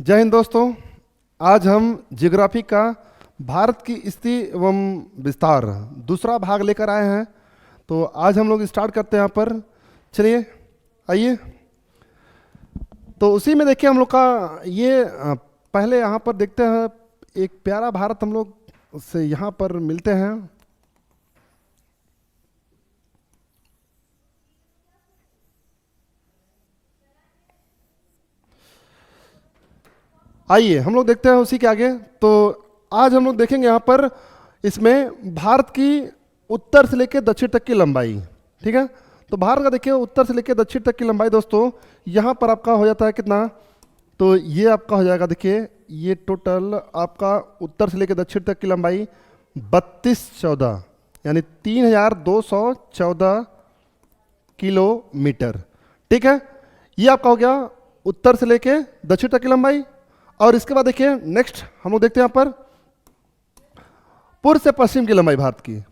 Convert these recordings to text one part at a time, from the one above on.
जय हिंद दोस्तों। आज हम ज्योग्राफी का भारत की स्थिति एवं विस्तार दूसरा भाग लेकर आए हैं। तो आज हम लोग स्टार्ट करते हैं यहाँ पर। चलिए आइए। तो उसी में देखिए हम लोग का ये पहले यहाँ पर देखते हैं एक प्यारा भारत हम लोग से यहाँ पर मिलते हैं। आइए हम लोग देखते हैं उसी के आगे। तो आज हम लोग देखेंगे यहाँ पर इसमें भारत की उत्तर से लेकर दक्षिण तक की लंबाई। ठीक है, तो भारत का देखिए उत्तर से लेकर दक्षिण तक की लंबाई दोस्तों यहाँ पर आपका हो जाता है कितना। तो ये आपका हो जाएगा, देखिए ये टोटल आपका उत्तर से लेकर दक्षिण तक की लंबाई 3214 यानी 3214 किलोमीटर। ठीक है, ये आपका हो गया उत्तर से लेकर दक्षिण तक की लंबाई। और इसके बाद देखिए नेक्स्ट हम लोग देखते हैं यहाँ पर पूर्व से पश्चिम की लंबाई भारत की।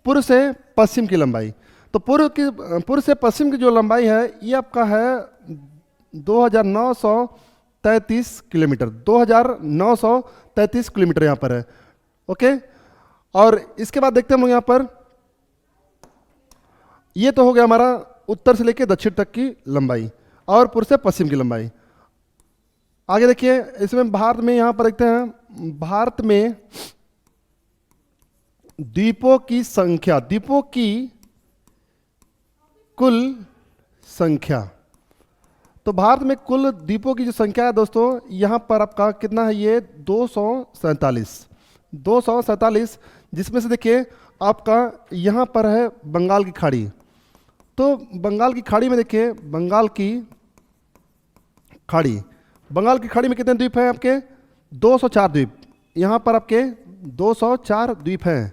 पूर्व से पश्चिम की लंबाई, तो पूर्व से पश्चिम की जो लंबाई है ये आपका है 2933 किलोमीटर। 2933 किलोमीटर यहाँ पर है। ओके, और इसके बाद देखते हैं हम लोग यहाँ पर, ये तो हो गया हमारा उत्तर से लेकर दक्षिण तक की लंबाई और पूर्व से पश्चिम की लंबाई। आगे देखिए इसमें भारत में यहाँ पर देखते हैं भारत में द्वीपों की संख्या, द्वीपों की कुल संख्या। तो भारत में कुल द्वीपों की जो संख्या है दोस्तों यहाँ पर आपका कितना है, ये 247, जिसमें से देखिए आपका यहाँ पर है बंगाल की खाड़ी। तो बंगाल की खाड़ी में देखिए बंगाल की खाड़ी में कितने द्वीप हैं आपके, 204 द्वीप। यहाँ पर आपके 204 द्वीप हैं।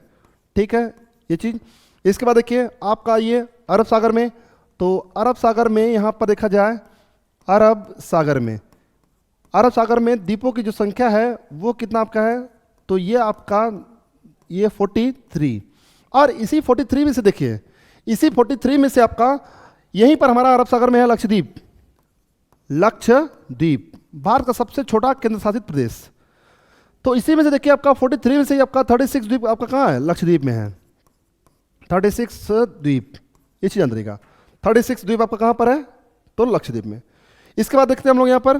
ठीक है ये चीज़। इसके बाद देखिए आपका ये अरब सागर में, तो अरब सागर में यहाँ पर देखा जाए अरब सागर में द्वीपों की जो संख्या है वो कितना आपका है, तो ये आपका ये 43। और इसी 43 में से देखिए, इसी 43 में से आपका यहीं पर हमारा अरब सागर में है लक्षद्वीप। भारत का सबसे छोटा केंद्र शासित प्रदेश। तो इसी में से देखिए आपका 43 में से आपका 36 द्वीप आपका कहाँ है, लक्षद्वीप में है। 36 द्वीप, ये चीज अंदर का 36 द्वीप आपका कहाँ पर है, तो लक्षद्वीप में। इसके बाद देखते हैं हम लोग यहाँ पर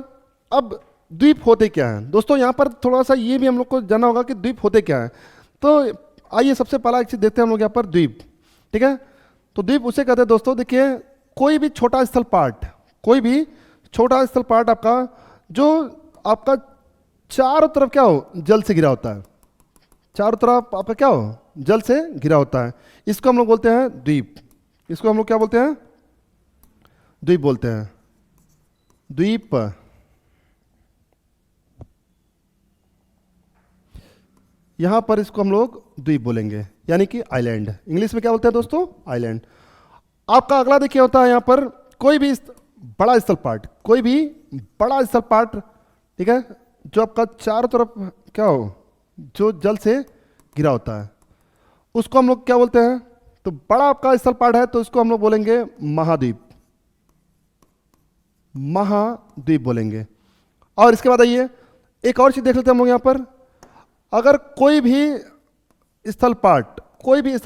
अब द्वीप होते क्या हैं दोस्तों। यहाँ पर थोड़ा सा ये भी हम लोग को जानना होगा कि द्वीप होते क्या है। तो आइए सबसे पहला एक चीज देखते हैं हम लोग यहाँ पर द्वीप। ठीक है, तो द्वीप उसे कहते हैं दोस्तों, देखिए कोई भी छोटा स्थल पार्ट आपका जो आपका चारों तरफ क्या हो, जल से घिरा होता है। चारों तरफ आपका क्या हो, जल से घिरा होता है। इसको हम लोग बोलते हैं द्वीप। इसको हम लोग क्या बोलते हैं, द्वीप बोलते हैं। द्वीप यहां पर इसको हम लोग द्वीप बोलेंगे, यानी कि आइलैंड। इंग्लिश में क्या बोलते हैं दोस्तों, आइलैंड। आपका अगला देखिए होता है यहां पर कोई भी बड़ा स्थल पार्ट, ठीक है, जो आपका चारों तरफ क्या हो, जो जल से घिरा होता है, उसको हम लोग क्या बोलते हैं। तो बड़ा आपका स्थल पार्ट है तो इसको हम लोग बोलेंगे महाद्वीप बोलेंगे। और इसके बाद आइए एक और चीज देख लेते हैं हम लोग यहां पर। अगर कोई भी स्थल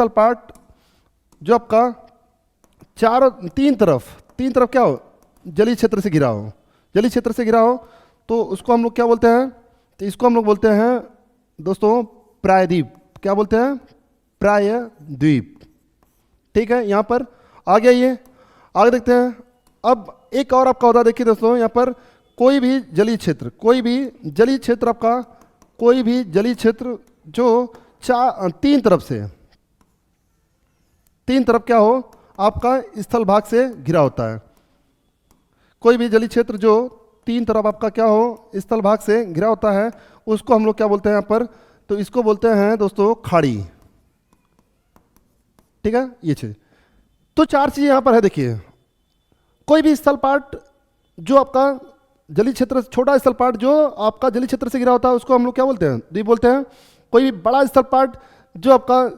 पार्ट जो आपका तीन तरफ क्या हो, जलीय क्षेत्र से घिरा हो, तो उसको हम लोग क्या बोलते हैं, तो इसको हम लोग बोलते हैं दोस्तों प्रायद्वीप। क्या बोलते हैं, प्रायद्वीप। ठीक है, यहां पर आगे आइए, आगे देखते हैं। अब एक और आपका होता है, देखिए दोस्तों यहां पर कोई भी जलीय क्षेत्र जो तीन तरफ क्या हो, आपका स्थल भाग से घिरा होता है। कोई भी जलीय क्षेत्र जो तीन तरफ आपका क्या हो, स्थल भाग से घिरा होता है, उसको हम लोग क्या बोलते हैं यहाँ पर, तो इसको बोलते हैं दोस्तों खाड़ी। ठीक है ये चीज। तो चार चीजें यहाँ पर है। देखिए कोई भी स्थल पार्ट जो आपका जलीय क्षेत्र, छोटा स्थल पार्ट जो आपका जलीय क्षेत्र से घिरा होता है, उसको हम लोग क्या बोलते हैं, द्वीप बोलते हैं। कोई भी बड़ा स्थल पार्ट जो आपका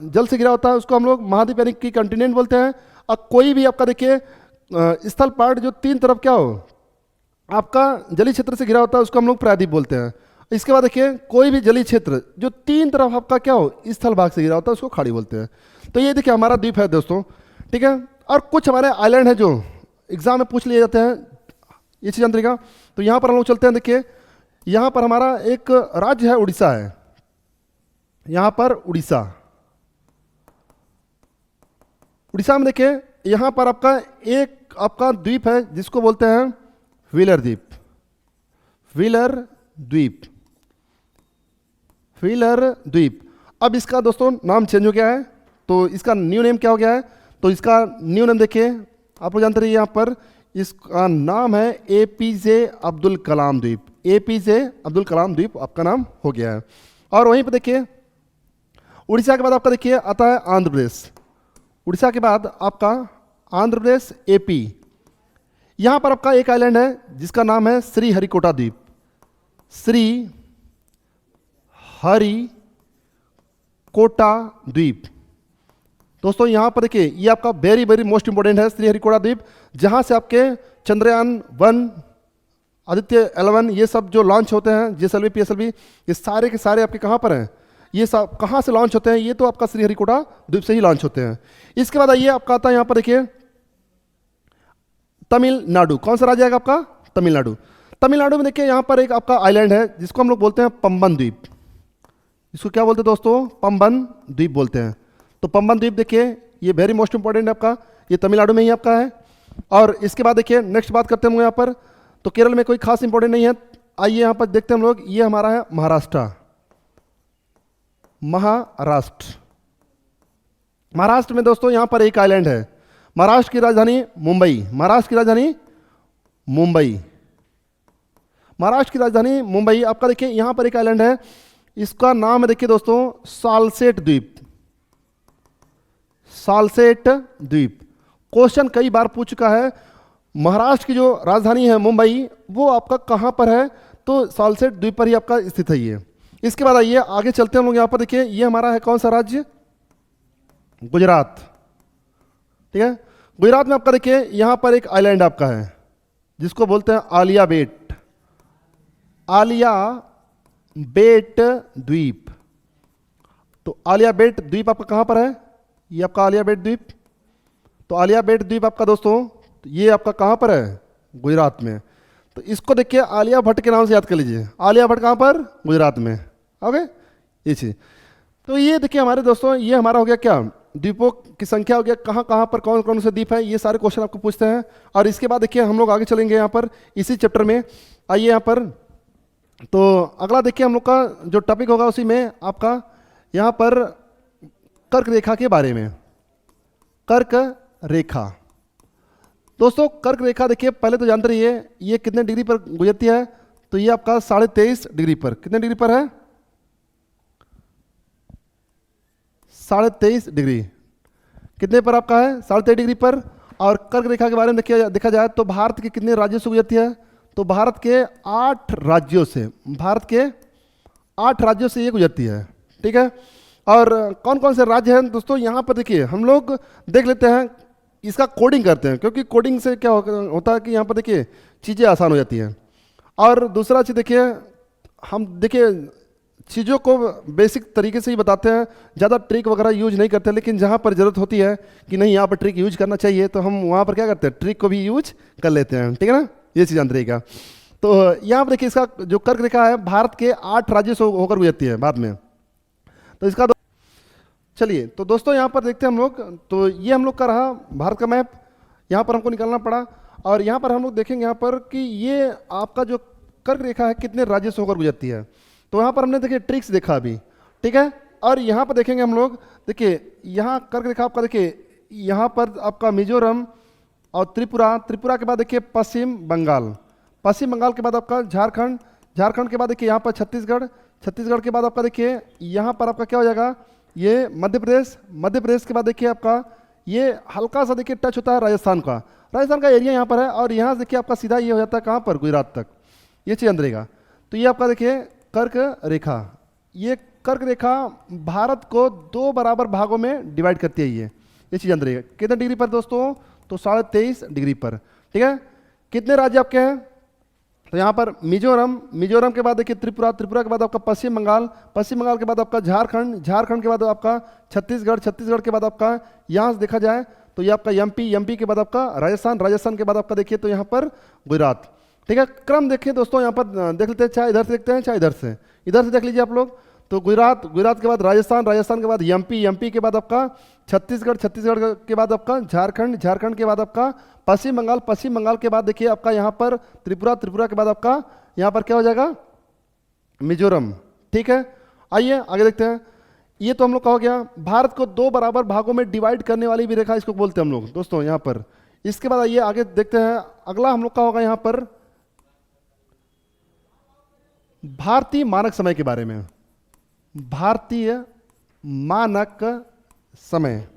जल से घिरा होता है, उसको हम लोग महाद्वीप यानी कि कॉन्टिनेंट बोलते हैं। और कोई भी आपका देखिए स्थल पार्ट जो तीन तरफ क्या हो, आपका जलीय क्षेत्र से घिरा होता है उसको हम लोग प्रायद्वीप बोलते हैं। इसके बाद देखिए कोई भी जलीय क्षेत्र जो तीन तरफ आपका क्या हो स्थल भाग से घिरा होता है उसको खाड़ी बोलते हैं। तो ये देखिए हमारा द्वीप है दोस्तों, ठीक है। और कुछ हमारे आइलैंड है जो एग्जाम में पूछ लिए जाते हैं, ये चीज़ जानते हैं। तो यहाँ पर हम लोग चलते हैं, देखिए यहाँ पर हमारा एक राज्य है उड़ीसा है, यहाँ पर उड़ीसा, उड़ीसा में देखिए यहाँ पर आपका एक आपका द्वीप है जिसको बोलते हैं व्हीलर द्वीप, व्हीलर द्वीप, व्हीलर द्वीप। अब इसका दोस्तों नाम चेंज हो गया है, तो इसका न्यू नेम क्या हो गया है? तो इसका न्यू नेम देखिए आप लोग जानते रहिए, यहाँ पर इसका नाम है एपीजे अब्दुल कलाम द्वीप, एपीजे अब्दुल कलाम द्वीप आपका नाम हो गया है। और वहीं पर देखिए उड़ीसा के बाद आपका देखिए आता है आंध्र प्रदेश, उड़ीसा के बाद आपका आंध्र प्रदेश, एपी। यहाँ पर आपका एक आइलैंड है जिसका नाम है श्री हरिकोटा द्वीप, श्री हरिकोटा द्वीप। दोस्तों यहाँ पर देखिए ये आपका वेरी वेरी मोस्ट इंपॉर्टेंट है श्री हरिकोटा द्वीप, जहाँ से आपके चंद्रयान 1, आदित्य 11 ये सब जो लॉन्च होते हैं, जीएसएलवी पीएसएलवी, ये सारे के सारे आपके कहाँ पर हैं? ये सब कहाँ से लॉन्च होते हैं? ये तो आपका श्री हरिकोटा द्वीप से ही लॉन्च होते हैं। इसके बाद आइए आपका आता है यहाँ पर देखिए तमिलनाडु। कौन सा राज्य आएगा आपका? तमिलनाडु। तमिलनाडु में देखिए यहाँ पर एक आपका आइलैंड है जिसको हम लोग बोलते हैं पंबन द्वीप। इसको क्या बोलते हैं दोस्तों? पंबन द्वीप बोलते हैं। तो पंबन द्वीप देखिए ये वेरी मोस्ट इंपॉर्टेंट है आपका, ये तमिलनाडु में ही आपका है। और इसके बाद देखिए नेक्स्ट बात करते हैं हम यहाँ पर, तो केरल में कोई खास इंपॉर्टेंट नहीं है। आइए यहाँ पर देखते हैं हम लोग, ये हमारा है महाराष्ट्र, महाराष्ट्र। महाराष्ट्र में दोस्तों यहाँ पर एक आइलैंड है, महाराष्ट्र की राजधानी मुंबई, महाराष्ट्र की राजधानी मुंबई, महाराष्ट्र की राजधानी मुंबई। आपका देखिए यहाँ पर एक आइलैंड है, इसका नाम है देखिए दोस्तों सालसेट द्वीप, सालसेट द्वीप। क्वेश्चन कई बार पूछ चुका है, महाराष्ट्र की जो राजधानी है मुंबई वो आपका कहाँ पर है? तो सालसेट द्वीप पर ही आपका स्थित है ये। इसके बाद आइए आगे चलते हैं हम लोग, यहाँ पर देखिए ये हमारा है कौन सा राज्य? गुजरात, ठीक है। गुजरात में आपका देखिए यहाँ पर एक आइलैंड आपका है जिसको बोलते हैं आलिया बेट, आलिया बेट द्वीप। तो आलिया बेट द्वीप आपका कहाँ पर है? ये आपका आलिया बेट द्वीप। तो आलिया बेट द्वीप आपका दोस्तों ये आपका कहाँ पर है? गुजरात में। तो इसको देखिए आलिया भट्ट के नाम से याद कर लीजिए, आलिया भट्ट कहाँ पर? गुजरात में। ओके, ये चीज़। तो ये देखिए हमारे दोस्तों ये हमारा हो गया क्या? द्वीपों की संख्या हो गया, कहाँ कहाँ पर कौन कौन से द्वीप है, ये सारे क्वेश्चन आपको पूछते हैं। और इसके बाद देखिए हम लोग आगे चलेंगे यहाँ पर इसी चैप्टर में। आइए यहाँ पर, तो अगला देखिए हम लोग का जो टॉपिक होगा उसी में आपका यहाँ पर कर्क रेखा के बारे में, कर्क रेखा। दोस्तों कर्क रेखा देखिए पहले तो जानते रहिए ये कितने डिग्री पर गुजरती है? तो ये आपका 23.5 डिग्री पर, कितने डिग्री पर है? 23.5 डिग्री। कितने पर आपका है? 23.5 डिग्री पर। और कर्क रेखा के बारे में देखा जाए तो भारत के कितने राज्यों से गुजरती है? तो भारत के 8 राज्यों से, भारत के 8 राज्यों से ये गुजरती है, ठीक है। और कौन कौन से राज्य हैं दोस्तों? यहाँ पर देखिए हम लोग देख लेते हैं, इसका कोडिंग करते हैं, क्योंकि कोडिंग से क्या होता है कि यहाँ पर देखिए चीज़ें आसान हो जाती हैं। और दूसरा चीज़ देखिए हम देखिए चीज़ों को बेसिक तरीके से ही बताते हैं, ज़्यादा ट्रिक वगैरह यूज नहीं करते। लेकिन जहाँ पर ज़रूरत होती है कि नहीं यहाँ पर ट्रिक यूज करना चाहिए तो हम वहाँ पर क्या करते हैं? ट्रिक को भी यूज कर लेते हैं, ठीक है ना। ये चीज़ जानते रहेगा। तो यहाँ पर देखिए इसका जो कर्क रेखा है भारत के 8 राज्यों से होकर गुजरती है बाद में। तो इसका चलिए तो दोस्तों यहाँ पर देखते हैं हम लोग, तो ये हम लोग का रहा भारत का मैप, यहाँ पर हमको निकालना पड़ा। और यहाँ पर हम लोग देखेंगे यहाँ पर कि ये आपका जो कर्क रेखा है कितने राज्यों से होकर गुजरती है। तो यहाँ पर हमने देखिए ट्रिक्स देखा अभी, ठीक है। और यहाँ पर देखेंगे हम लोग, देखिए यहाँ कर्क रेखा आपका देखिए यहाँ पर आपका मिजोरम और त्रिपुरा, त्रिपुरा के बाद देखिए पश्चिम बंगाल, पश्चिम बंगाल के बाद आपका झारखंड, झारखंड के बाद देखिए यहाँ पर छत्तीसगढ़, छत्तीसगढ़ के बाद आपका देखिए यहाँ पर आपका क्या हो जाएगा? ये मध्य प्रदेश, मध्य प्रदेश के बाद देखिए आपका ये हल्का सा देखिए टच होता है राजस्थान का, राजस्थान का एरिया यहाँ पर है। और यहाँ देखिए आपका सीधा ये हो जाता है कहाँ पर? गुजरात तक। ये चीज़ अंदर रहेगा। तो ये आपका देखिए कर्क रेखा, ये कर्क रेखा भारत को 2 बराबर भागों में डिवाइड करती है। ये चीज़ अंदर रहेगा। कितने डिग्री पर दोस्तों? तो 23.5 डिग्री पर, ठीक है। कितने राज्य आपके हैं? तो यहाँ पर मिजोरम, मिजोरम के बाद देखिए त्रिपुरा, त्रिपुरा के बाद आपका पश्चिम बंगाल, पश्चिम बंगाल के बाद आपका झारखंड, झारखंड के बाद आपका छत्तीसगढ़, छत्तीसगढ़ के बाद आपका यहाँ से देखा जाए तो ये आपका एमपी, एमपी के बाद आपका राजस्थान, राजस्थान के बाद आपका देखिए तो यहाँ पर गुजरात। ठीक है, क्रम देखिए दोस्तों, यहाँ पर देख लेते हैं, चाहे इधर से देखते हैं चाहे इधर से देख लीजिए आप लोग। तो गुजरात, गुजरात के बाद राजस्थान, राजस्थान के बाद एमपी, एमपी के बाद आपका छत्तीसगढ़, छत्तीसगढ़ के बाद आपका झारखंड, झारखंड के बाद आपका पश्चिम बंगाल, पश्चिम बंगाल के बाद देखिए आपका यहाँ पर त्रिपुरा, त्रिपुरा के बाद आपका यहाँ पर क्या हो जाएगा, मिजोरम। ठीक है, आइए आगे देखते हैं। ये तो हम लोग का हो गया। भारत को दो बराबर भागों में डिवाइड करने वाली भी रेखा इसको बोलते हैं हम लोग दोस्तों यहाँ पर। इसके बाद आइए आगे देखते हैं, अगला हम लोग का होगा यहाँ पर भारतीय मानक समय के बारे में। भारतीय मानक समय,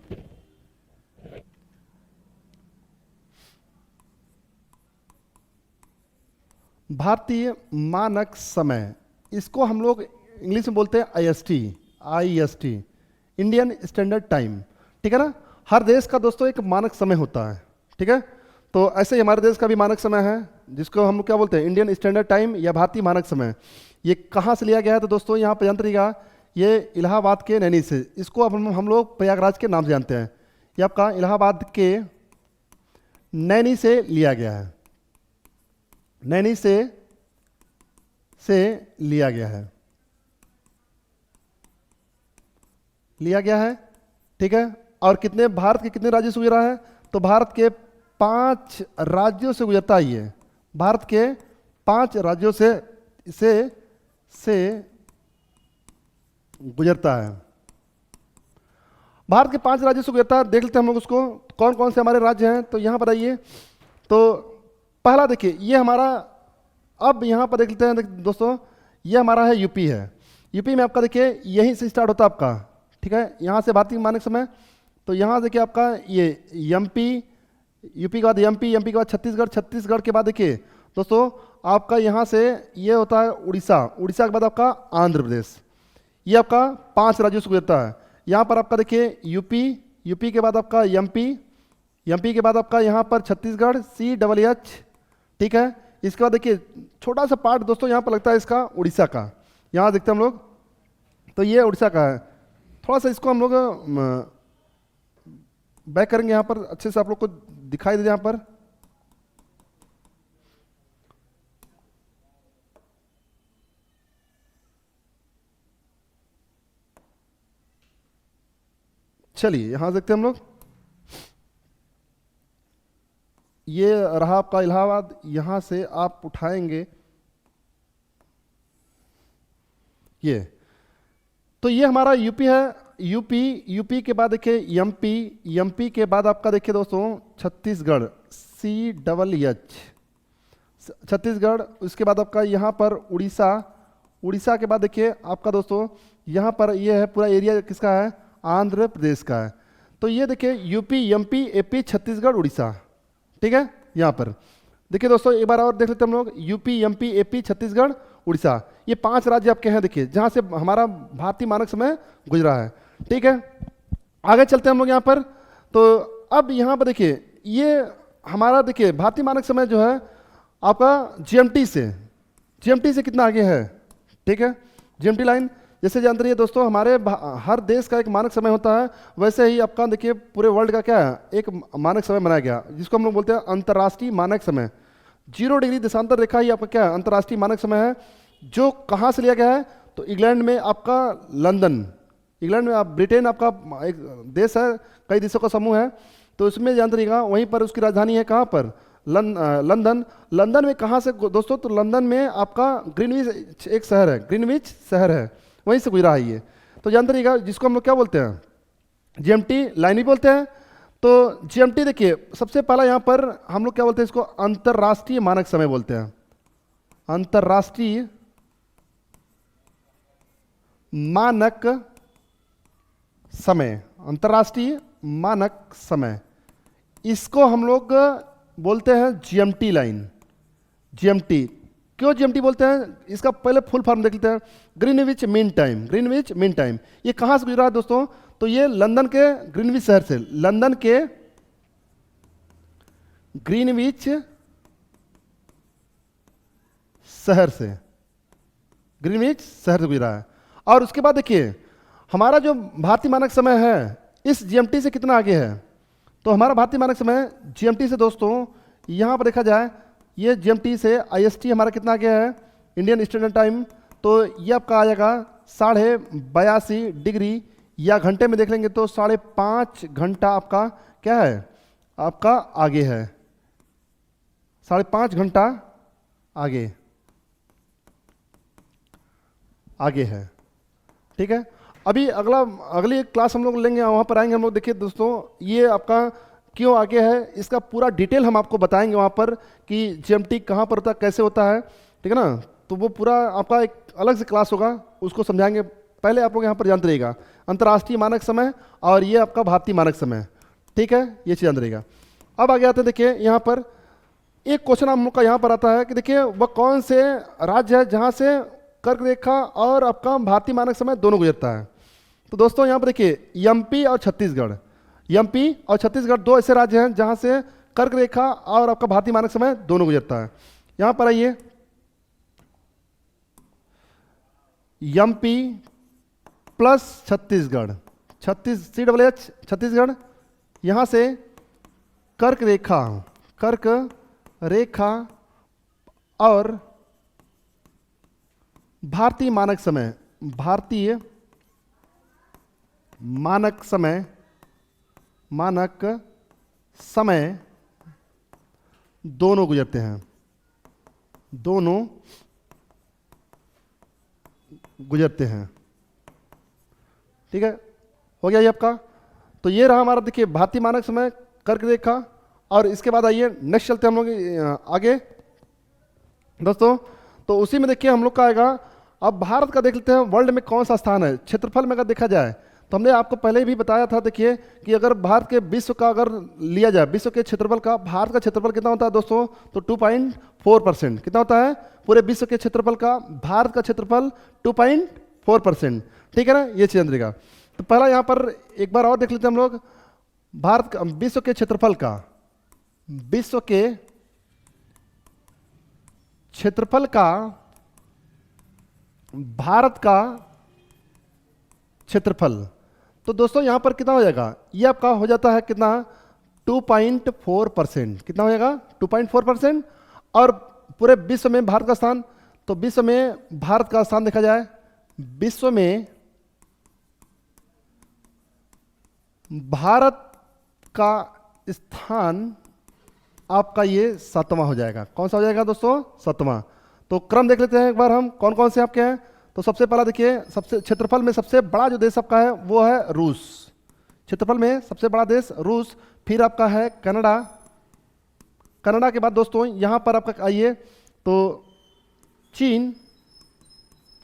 भारतीय मानक समय, इसको हम लोग इंग्लिश में बोलते हैं IST, IST, Indian standard time. ठीक है ना, हर देश का दोस्तों एक मानक समय होता है। ठीक है, तो ऐसे ही हमारे देश का भी मानक समय है जिसको हम लोग क्या बोलते हैं, इंडियन स्टैंडर्ड टाइम या भारतीय मानक समय। ये कहाँ से लिया गया है तो दोस्तों यहाँ पर जानते, ये इलाहाबाद के नैनी से, इसको अब हम लोग प्रयागराज के नाम से जानते हैं। ये आपका इलाहाबाद के नैनी से लिया गया है, नैनी से लिया गया है, लिया गया है। ठीक है, और कितने, भारत के कितने राज्यों से गुजरा है तो भारत के 5 राज्यों से गुजरता है ये, भारत के 5 राज्यों से गुजरता है, भारत के 5 राज्यों से गुजरता है। देख लेते हैं हम लोग उसको, कौन कौन से हमारे राज्य हैं। तो यहाँ पर आइए, तो पहला देखिए ये हमारा, अब यहाँ पर देख लेते हैं दोस्तों, ये हमारा है यूपी है। यूपी में आपका देखिए यहीं से स्टार्ट होता है आपका। ठीक है, यहाँ से भारतीय मानक समय, तो यहाँ देखिए आपका ये एमपी, यूपी के बाद एमपी, एमपी के बाद छत्तीसगढ़, छत्तीसगढ़ के बाद देखिए दोस्तों आपका यहाँ से ये होता है उड़ीसा, उड़ीसा के बाद आपका आंध्र प्रदेश। ये आपका 5 राज्यों से गुजरता है। यहाँ पर आपका देखिए यूपी, यूपी के बाद आपका एमपी, एमपी के बाद आपका यहाँ पर छत्तीसगढ़, CHH। ठीक है, इसके बाद देखिए छोटा सा पार्ट दोस्तों यहाँ पर लगता है इसका उड़ीसा का, यहाँ देखते हैं हम लोग, तो ये उड़ीसा का है। थोड़ा सा इसको हम लोग बैक करेंगे यहाँ पर, अच्छे से आप लोग को दिखाई दे यहाँ पर। चलिए यहां देखते हैं हम लोग, ये रहा आपका इलाहाबाद, यहां से आप उठाएंगे ये, तो ये हमारा यूपी है। यूपी, यूपी के बाद देखिए एमपी, एमपी के बाद आपका देखिए दोस्तों छत्तीसगढ़, CHH, छत्तीसगढ़। उसके बाद आपका यहाँ पर उड़ीसा, उड़ीसा के बाद देखिए आपका दोस्तों यहाँ पर ये है पूरा एरिया किसका है, आंध्र प्रदेश का है। तो ये देखिए UP, MP, AP, Chhattisgarh, Orissa. ठीक है, यहाँ पर देखिए दोस्तों एक बार और देख लेते हैं हम लोग, UP, MP, AP, Chhattisgarh, Orissa, ये 5 राज्य आपके हैं देखिए जहाँ से हमारा भारतीय मानक समय गुजरा है। ठीक है, आगे चलते हैं हम लोग यहाँ पर। तो अब यहाँ पर देखिए ये हमारा देखिए भारतीय मानक समय जो है आपका GMT से कितना आगे है। ठीक है, GMT लाइन जैसे जानते रहिए दोस्तों, हमारे हर देश का एक मानक समय होता है, वैसे ही आपका देखिए पूरे वर्ल्ड का क्या है, एक मानक समय बनाया गया जिसको हम लोग बोलते हैं अंतर्राष्ट्रीय मानक समय। 0 डिग्री देशांतर रेखा ही आपका क्या है, अंतर्राष्ट्रीय मानक समय है, जो कहाँ से लिया गया है तो इंग्लैंड में आपका लंदन, इंग्लैंड में आप, ब्रिटेन आपका एक देश है, कई देशों का समूह है, तो इसमें जानते रहिएगा वहीं पर उसकी राजधानी है कहाँ पर, लंदन। लंदन में कहाँ से दोस्तों, तो लंदन में आपका ग्रीनविच एक शहर है, ग्रीनविच शहर है, वहीं से गुजरा है ये। तो जानते रहिएगा जिसको हम लोग क्या बोलते हैं, GMT लाइन भी बोलते हैं। तो GMT देखिए सबसे पहला यहाँ पर हम लोग क्या बोलते हैं इसको, अंतर्राष्ट्रीय मानक समय बोलते हैं, अंतर्राष्ट्रीय मानक समय, अंतर्राष्ट्रीय मानक समय, इसको हम लोग बोलते हैं GMT लाइन। GMT क्यों GMT बोलते हैं, इसका पहले फुल फॉर्म देख लेते हैं, Greenwich mean time, Greenwich mean time. ये कहाँ से गुजरा है दोस्तों, तो ये लंदन के ग्रीनविच शहर से, लंदन के ग्रीनविच शहर से, ग्रीनविच शहर से गुजरा है। और उसके बाद देखिए हमारा जो भारतीय मानक समय है इस जीएमटी से कितना आगे है। तो हमारा भारतीय मानक समय जीएमटी से दोस्तों यहाँ पर देखा जाए, ये जीएमटी से आईएसटी हमारा कितना आगे है, इंडियन स्टैंडर्ड टाइम, तो ये आपका आ जाएगा 82.5 डिग्री, या घंटे में देख लेंगे तो 5.5 घंटा आपका क्या है, आपका आगे है, 5.5 घंटा आगे आगे है। ठीक है, अभी अगली क्लास हम लोग लेंगे, वहाँ पर आएंगे हम लोग। देखिए दोस्तों ये आपका क्यों आगे है इसका पूरा डिटेल हम आपको बताएंगे वहाँ पर कि जीएमटी कहाँ पर होता है, कैसे होता है। ठीक है ना, तो वो पूरा आपका एक अलग से क्लास होगा, उसको समझाएंगे। पहले आप लोग यहाँ पर जानते रहिएगा अंतर्राष्ट्रीय मानक समय और ये आपका भारतीय मानक समय। ठीक है, ये चीज़ जानते रहिएगा। अब आगे आते हैं, देखिए यहाँ पर एक क्वेश्चन हम लोग का यहाँ पर आता है कि देखिए वह कौन से राज्य है जहाँ से कर्क रेखा और आपका भारतीय मानक समय दोनों गुजरता है। तो दोस्तों यहाँ पर देखिए एमपी और छत्तीसगढ़, एमपी और छत्तीसगढ़ दो ऐसे राज्य हैं जहाँ से कर्क रेखा और आपका भारतीय मानक समय दोनों गुजरता है। यहाँ पर आइए, MP plus Chhattisgarh, CWH Chhattisgarh, यहाँ से कर्क रेखा और भारतीय मानक समय दोनों गुजरते हैं, ठीक है, हो गया ये आपका। तो ये रहा हमारा देखिए भारतीय मानक समय, कर्क रेखा। और इसके बाद आइए नेक्स्ट चलते हैं हम लोग आगे दोस्तों। तो उसी में देखिए हम लोग का आएगा, अब भारत का देख लेते हैं वर्ल्ड में कौन सा स्थान है क्षेत्रफल में। अगर देखा जाए तो हमने आपको पहले भी बताया था, देखिए कि अगर भारत के विश्व का अगर लिया जाए, विश्व के क्षेत्रफल का, भारत का क्षेत्रफल कितना होता है दोस्तों, तो 2.4%। कितना होता है पूरे विश्व के क्षेत्रफल का, भारत का क्षेत्रफल 2.4%। ठीक है ना, ये चीज अंदर। तो पहला यहाँ पर एक बार और देख लेते हैं हम लोग, भारत का विश्व के क्षेत्रफल का, विश्व के क्षेत्रफल का भारत का क्षेत्रफल। तो दोस्तों यहां पर कितना हो जाएगा, ये आपका हो जाता है कितना, 2.4%। कितना हो जाएगा 2.4%। और पूरे विश्व में भारत का स्थान, तो विश्व में भारत का स्थान देखा जाए, विश्व में भारत का स्थान आपका ये 7वां हो जाएगा। कौन सा हो जाएगा दोस्तों, 7वां। तो क्रम देख लेते हैं एक बार हम, कौन कौन से आपके हैं। तो सबसे पहला देखिए, सबसे क्षेत्रफल में सबसे बड़ा जो देश आपका है वो है रूस। क्षेत्रफल में सबसे बड़ा देश रूस। फिर आपका है कनाडा। कनाडा के बाद दोस्तों यहाँ पर आपका आइए तो चीन।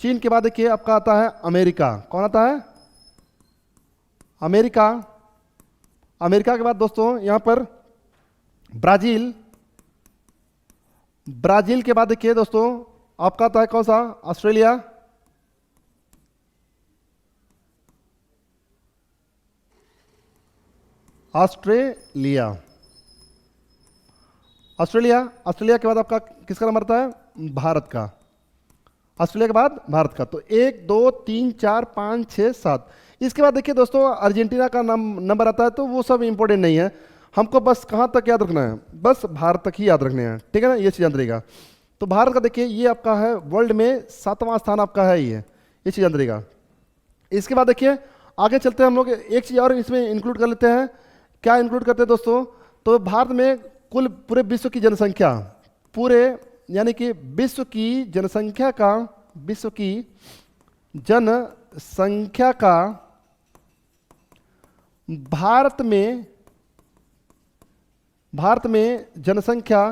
चीन के बाद देखिए आपका आता है अमेरिका। कौन आता है, अमेरिका। अमेरिका के बाद दोस्तों यहाँ पर ब्राजील। ब्राजील के बाद देखिए दोस्तों आपका आता है कौन सा, ऑस्ट्रेलिया। ऑस्ट्रेलिया ऑस्ट्रेलिया के बाद आपका किसका नंबर आता है, भारत का। ऑस्ट्रेलिया के बाद भारत का। तो 1 2 3 4 5 6 7। इसके बाद देखिए दोस्तों अर्जेंटीना का नंबर आता है, तो वो सब इंपॉर्टेंट नहीं है, हमको बस कहाँ तक याद रखना है, बस भारत तक ही याद रखने हैं। ठीक है ना, ये चीज़ याद रहेगा। तो भारत का देखिए ये आपका है वर्ल्ड में 7वां स्थान आपका है, ये चीज़ याद रहेगा। इसके बाद देखिए आगे चलते हैं हम लोग, एक चीज़ और इसमें इंक्लूड कर लेते हैं। क्या इंक्लूड करते हैं दोस्तों, तो भारत में कुल पूरे विश्व की जनसंख्या, पूरे यानी कि विश्व की जनसंख्या का भारत में जनसंख्या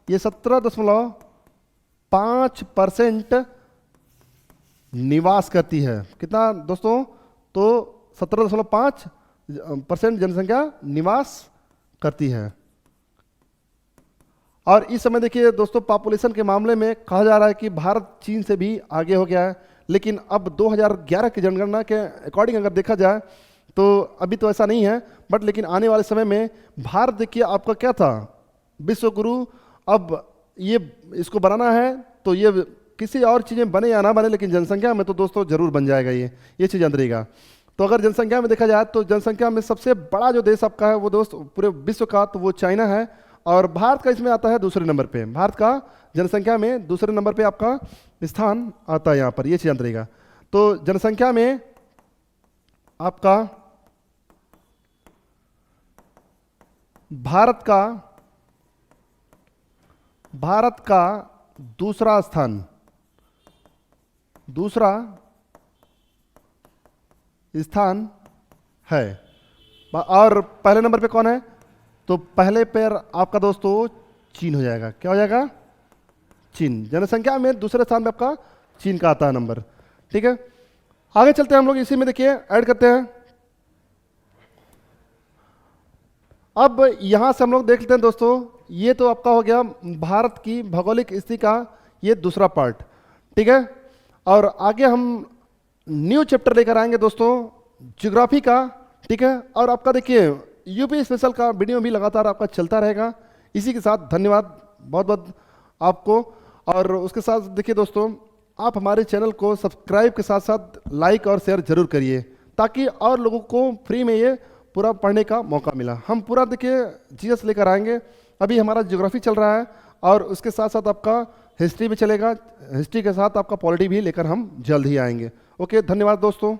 ये 17.5% निवास करती है। कितना दोस्तों, तो 17.5% जनसंख्या निवास करती है। और इस समय देखिए दोस्तों पॉपुलेशन के मामले में कहा जा रहा है कि भारत चीन से भी आगे हो गया है। लेकिन अब 2011 की जनगणना के अकॉर्डिंग अगर देखा जाए तो अभी तो ऐसा नहीं है, बट लेकिन आने वाले समय में भारत देखिए आपका क्या था, विश्व गुरु। अब ये इसको बनाना है तो ये किसी और चीज़ें बने या ना बने, लेकिन जनसंख्या में तो दोस्तों जरूर बन जाएगा ये चीज़ याद रहेगा। तो अगर जनसंख्या में देखा जाए तो जनसंख्या में सबसे बड़ा जो देश आपका है वो दोस्त पूरे विश्व का, तो वो चाइना है। और भारत का इसमें आता है दूसरे नंबर पे, भारत का जनसंख्या में दूसरे नंबर पे आपका स्थान आता है यहाँ पर, ये चीज़ याद रहेगा। तो जनसंख्या में आपका भारत का दूसरा स्थान है। और पहले नंबर पे कौन है, तो पहले पर आपका दोस्तों चीन हो जाएगा। क्या हो जाएगा, चीन। जनसंख्या में दूसरे स्थान पे आपका चीन का आता है नंबर। ठीक है, आगे चलते हैं हम लोग, इसी में देखिए ऐड करते हैं। अब यहां से हम लोग देख लेते हैं दोस्तों, ये तो आपका हो गया भारत की भौगोलिक स्थिति का ये दूसरा पार्ट। ठीक है, और आगे हम न्यू चैप्टर लेकर आएंगे दोस्तों ज्योग्राफी का। ठीक है, और आपका देखिए यूपी स्पेशल का वीडियो भी लगातार आपका चलता रहेगा। इसी के साथ धन्यवाद बहुत बहुत आपको। और उसके साथ देखिए दोस्तों, आप हमारे चैनल को सब्सक्राइब के साथ साथ लाइक और शेयर जरूर करिए, ताकि और लोगों को फ्री में ये पूरा पढ़ने का मौका मिला। हम पूरा देखिए जीएस लेकर आएंगे। अभी हमारा ज्योग्राफी चल रहा है और उसके साथ साथ आपका हिस्ट्री भी चलेगा। हिस्ट्री के साथ आपका पॉलिटी भी लेकर हम जल्द ही आएंगे। ओके, धन्यवाद दोस्तों।